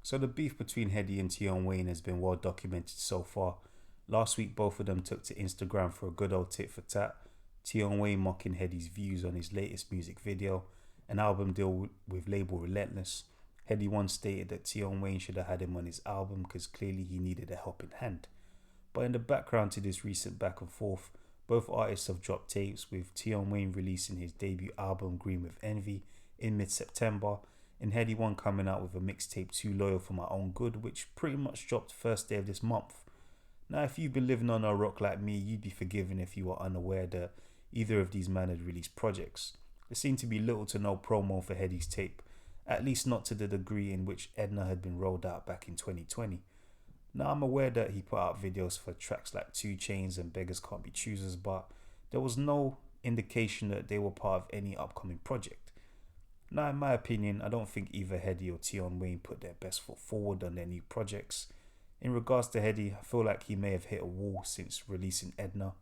So the beef between Heady and Tion Wayne has been well documented so far. Last week both of them took to Instagram for a good old tit for tat. Tion Wayne mocking Heady's views on his latest music video, an album deal with label Relentless. Heady once stated that Tion Wayne should have had him on his album because clearly he needed a helping hand. But in the background to this recent back and forth, both artists have dropped tapes, with Tion Wayne releasing his debut album Green with Envy in mid-September, and Heady One coming out with a mixtape Too Loyal for My Own Good, which pretty much dropped first day of this month. Now, if you've been living on a rock like me, you'd be forgiven if you were unaware that either of these men had released projects. There seemed to be little to no promo for Heady's tape, at least not to the degree in which Edna had been rolled out back in 2020. Now, I'm aware that he put out videos for tracks like 2 Chainz and Beggars Can't Be Choosers, but there was no indication that they were part of any upcoming project. Now, in my opinion, I don't think either Heady or Tion Wayne put their best foot forward on their new projects. In regards to Heady, I feel like he may have hit a wall since releasing Edna.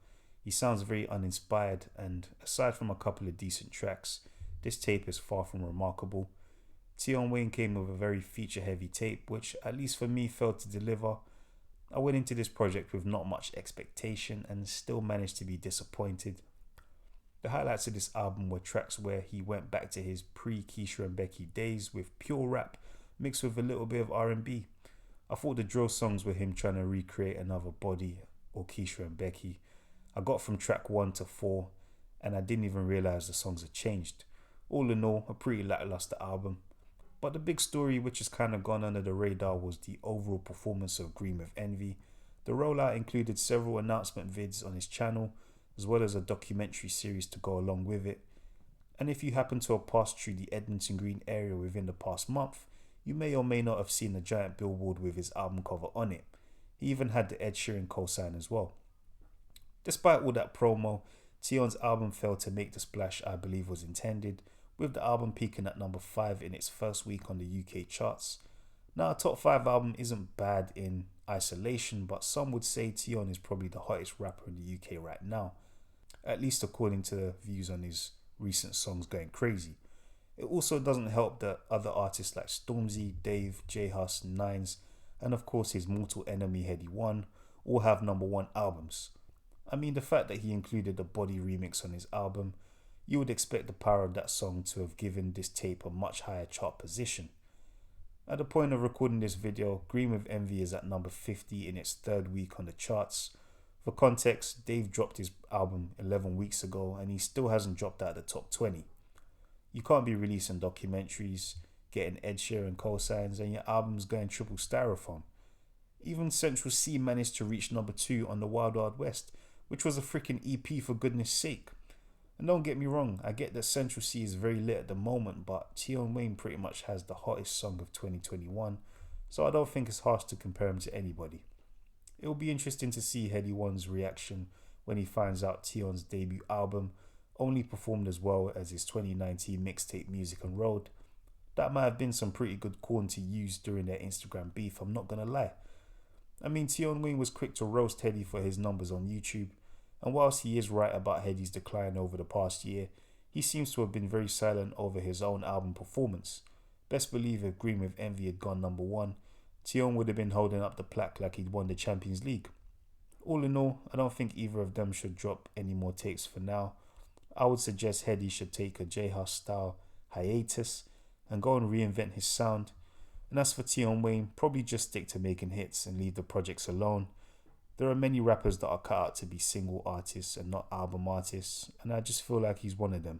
He sounds very uninspired, and aside from a couple of decent tracks, this tape is far from remarkable. Tion Wayne came with a very feature-heavy tape, which, at least for me, failed to deliver. I went into this project with not much expectation and still managed to be disappointed. The highlights of this album were tracks where he went back to his pre-Keisha and Becky days with pure rap mixed with a little bit of R&B. I thought the drill songs were him trying to recreate another Body or Keisha and Becky. I got from track 1 to 4 and I didn't even realise the songs had changed. All in all, a pretty lackluster album. But the big story, which has kind of gone under the radar, was the overall performance of Green with Envy. The rollout included several announcement vids on his channel, as well as a documentary series to go along with it. And if you happen to have passed through the Edmonton Green area within the past month, you may or may not have seen the giant billboard with his album cover on it. He even had the Ed Sheeran cosign as well. Despite all that promo, Tion's album failed to make the splash I believe was intended, with the album peaking at number 5 in its first week on the UK charts. Now, a top 5 album isn't bad in isolation, but some would say Tion is probably the hottest rapper in the UK right now, at least according to the views on his recent songs going crazy. It also doesn't help that other artists like Stormzy, Dave, J Hus, Nines, and of course his mortal enemy Heady One all have number 1 albums. I mean, the fact that he included a Body remix on his album, you would expect the power of that song to have given this tape a much higher chart position. At the point of recording this video, Green with Envy is at number 50 in its 3rd week on the charts. For context, Dave dropped his album 11 weeks ago and he still hasn't dropped out of the top 20. You can't be releasing documentaries, getting Ed Sheeran cosigns, and your album's going triple styrofoam. Even Central C managed to reach number 2 on the Wild Wild West, which was a freaking EP for goodness sake. And don't get me wrong, I get that Central C is very lit at the moment, but Tion Wayne pretty much has the hottest song of 2021, so I don't think it's harsh to compare him to anybody. It will be interesting to see Heady One's reaction when he finds out Tion's debut album only performed as well as his 2019 mixtape Music and Road. That might have been some pretty good corn to use during their Instagram beef, I'm not gonna lie. I mean, Tion Wayne was quick to roast Heady for his numbers on YouTube, and whilst he is right about Heady's decline over the past year, he seems to have been very silent over his own album performance. Best believe if Green with Envy had gone number 1, Tion would have been holding up the plaque like he'd won the Champions League. All in all, I don't think either of them should drop any more takes for now. I would suggest Heady should take a J House style hiatus and go and reinvent his sound. And as for Tion Wayne, probably just stick to making hits and leave the projects alone. There are many rappers that are cut out to be single artists and not album artists, and I just feel like he's one of them.